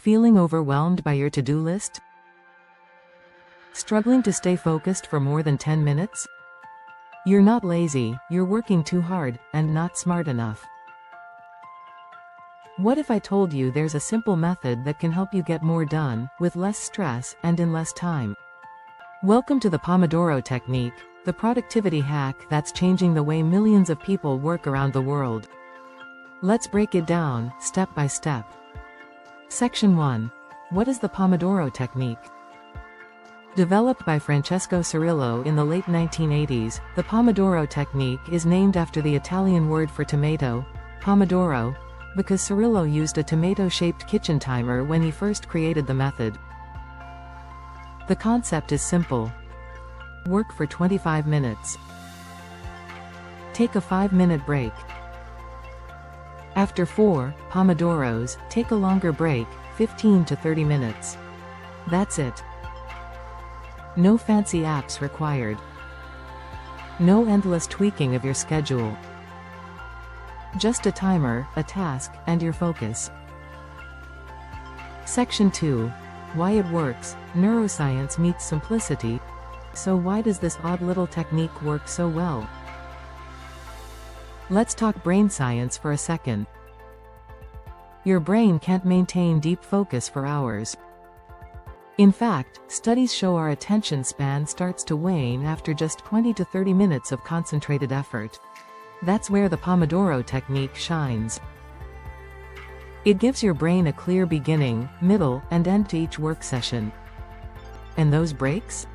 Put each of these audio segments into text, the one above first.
Feeling overwhelmed by your to-do list? Struggling to stay focused for more than 10 minutes? You're not lazy, you're working too hard, and not smart enough. What if I told you there's a simple method that can help you get more done, with less stress, and in less time? Welcome to the Pomodoro Technique, the productivity hack that's changing the way millions of people work around the world. Let's break it down, step by step. Section 1. What is the Pomodoro Technique? Developed by Francesco Cirillo in the late 1980s, the Pomodoro Technique is named after the Italian word for tomato, pomodoro, because Cirillo used a tomato-shaped kitchen timer when he first created the method. The concept is simple. Work for 25 minutes. Take a 5-minute break. After 4 Pomodoros, take a longer break, 15 to 30 minutes. That's it. No fancy apps required. No endless tweaking of your schedule. Just a timer, a task, and your focus. Section 2. Why it works. Neuroscience meets simplicity. So why does this odd little technique work so well? Let's talk brain science for a second. Your brain can't maintain deep focus for hours. In fact, studies show our attention span starts to wane after just 20 to 30 minutes of concentrated effort. That's where the Pomodoro Technique shines. It gives your brain a clear beginning, middle, and end to each work session. And those breaks?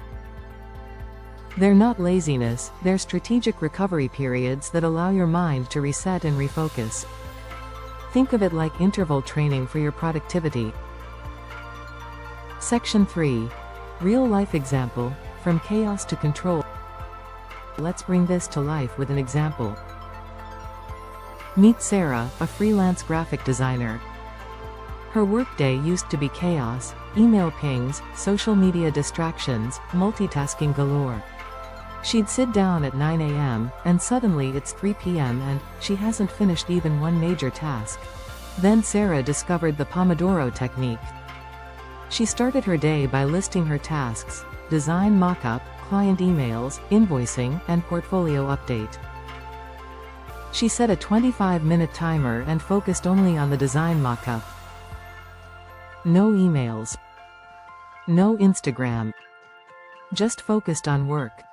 They're not laziness, they're strategic recovery periods that allow your mind to reset and refocus. Think of it like interval training for your productivity. Section 3. Real-life example, from chaos to control. Let's bring this to life with an example. Meet Sarah, a freelance graphic designer. Her workday used to be chaos, email pings, social media distractions, multitasking galore. She'd sit down at 9 a.m., and suddenly it's 3 p.m. and she hasn't finished even one major task. Then Sarah discovered the Pomodoro Technique. She started her day by listing her tasks: design mock-up, client emails, invoicing, and portfolio update. She set a 25-minute timer and focused only on the design mock-up. No emails. No Instagram. Just focused on work.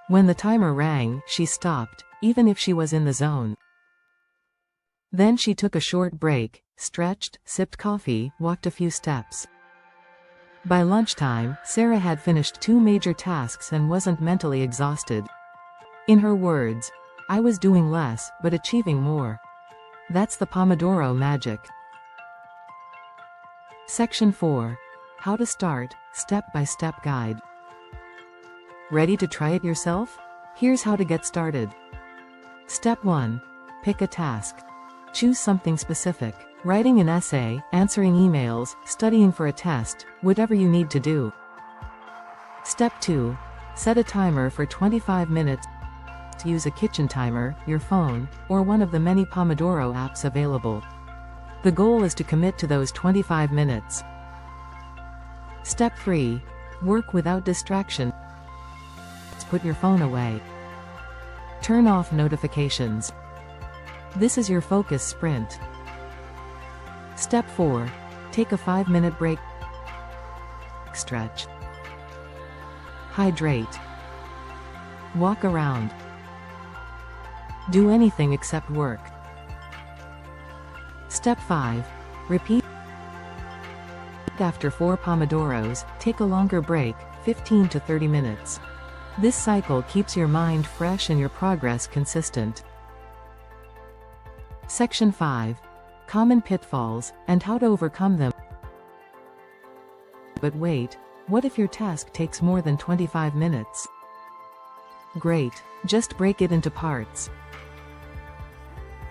When the timer rang, she stopped, even if she was in the zone. Then she took a short break, stretched, sipped coffee, walked a few steps. By lunchtime, Sarah had finished 2 major tasks and wasn't mentally exhausted. In her words, "I was doing less, but achieving more." That's the Pomodoro magic. Section 4. How to start, step-by-step guide. Ready to try it yourself? Here's how to get started. Step 1. Pick a task. Choose something specific. Writing an essay, answering emails, studying for a test, whatever you need to do. Step 2. Set a timer for 25 minutes. Use a kitchen timer, your phone, or one of the many Pomodoro apps available. The goal is to commit to those 25 minutes. Step 3. Work without distraction. Put your phone away. Turn off notifications. This is your focus sprint. Step 4. Take a 5-minute break. Stretch. Hydrate. Walk around. Do anything except work. Step 5. Repeat. After 4 Pomodoros, take a longer break, 15 to 30 minutes. This cycle keeps your mind fresh and your progress consistent. Section 5. Common pitfalls, and how to overcome them. But wait, what if your task takes more than 25 minutes? Great, just break it into parts.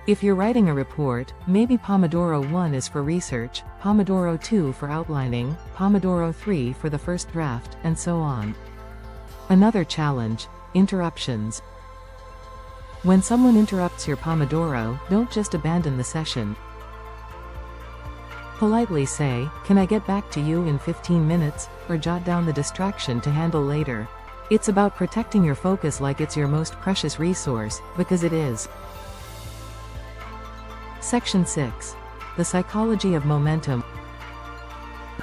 If you're writing a report, maybe Pomodoro 1 is for research, Pomodoro 2 for outlining, Pomodoro 3 for the first draft, and so on. Another challenge: interruptions. When someone interrupts your Pomodoro, don't just abandon the session. Politely say, "Can I get back to you in 15 minutes?" or jot down the distraction to handle later. It's about protecting your focus like it's your most precious resource, because it is. Section 6. The psychology of momentum.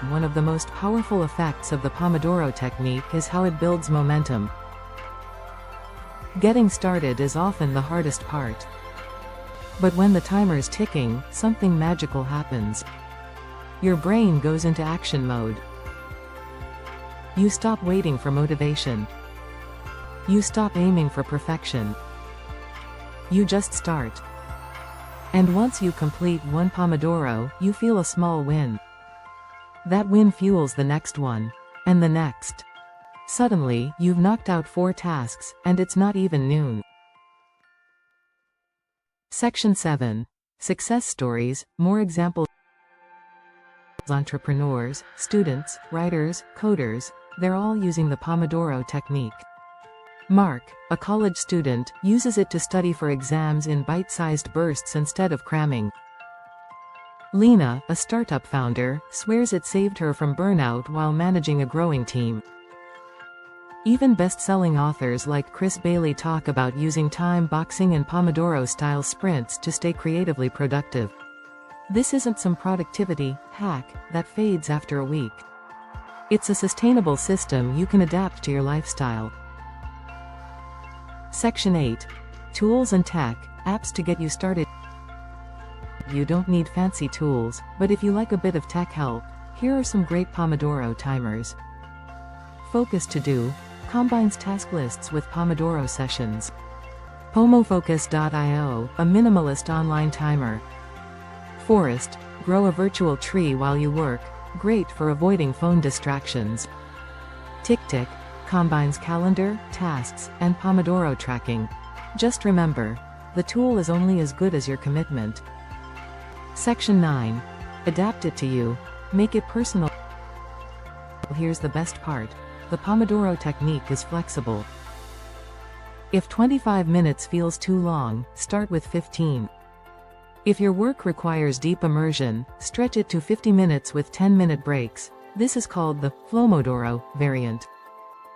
One of the most powerful effects of the Pomodoro Technique is how it builds momentum. Getting started is often the hardest part. But when the timer's ticking, something magical happens. Your brain goes into action mode. You stop waiting for motivation. You stop aiming for perfection. You just start. And once you complete one Pomodoro, you feel a small win. That win fuels the next one. And the next. Suddenly, you've knocked out 4 tasks, and it's not even noon. Section 7. Success stories, more examples. Entrepreneurs, students, writers, coders, they're all using the Pomodoro Technique. Mark, a college student, uses it to study for exams in bite-sized bursts instead of cramming. Lena, a startup founder, swears it saved her from burnout while managing a growing team. Even best-selling authors like Chris Bailey talk about using time boxing and Pomodoro-style sprints to stay creatively productive. This isn't some productivity hack that fades after a week. It's a sustainable system you can adapt to your lifestyle. Section 8. Tools and tech, apps to get you started. You don't need fancy tools, but if you like a bit of tech help, here are some great Pomodoro timers. Focus To Do combines task lists with Pomodoro sessions. Pomofocus.io, a minimalist online timer. Forest, grow a virtual tree while you work, great for avoiding phone distractions. TickTick combines calendar, tasks, and Pomodoro tracking. Just remember, the tool is only as good as your commitment. Section 9. Adapt it to you. Make it personal. Here's the best part. The Pomodoro Technique is flexible. If 25 minutes feels too long, start with 15. If your work requires deep immersion, stretch it to 50 minutes with 10-minute breaks. This is called the Flowmodoro variant.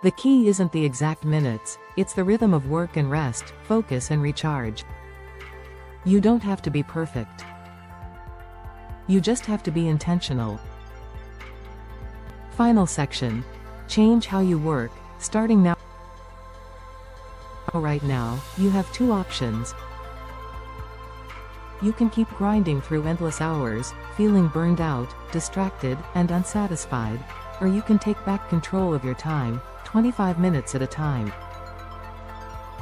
The key isn't the exact minutes, it's the rhythm of work and rest, focus and recharge. You don't have to be perfect. You just have to be intentional. Final section. Change how you work, starting now. Right now, you have 2 options. You can keep grinding through endless hours, feeling burned out, distracted, and unsatisfied. Or you can take back control of your time, 25 minutes at a time.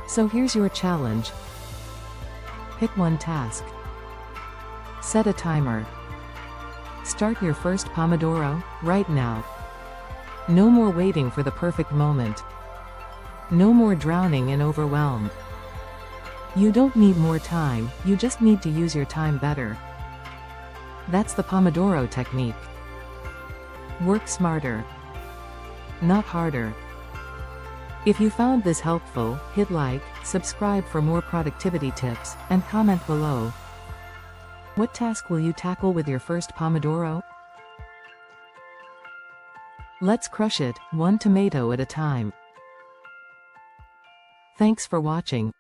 So here's your challenge. Pick one task. Set a timer. Start your first Pomodoro, right now. No more waiting for the perfect moment. No more drowning in overwhelm. You don't need more time, you just need to use your time better. That's the Pomodoro Technique. Work smarter, not harder. If you found this helpful, hit like, subscribe for more productivity tips, and comment below. What task will you tackle with your first Pomodoro? Let's crush it, one tomato at a time. Thanks for watching.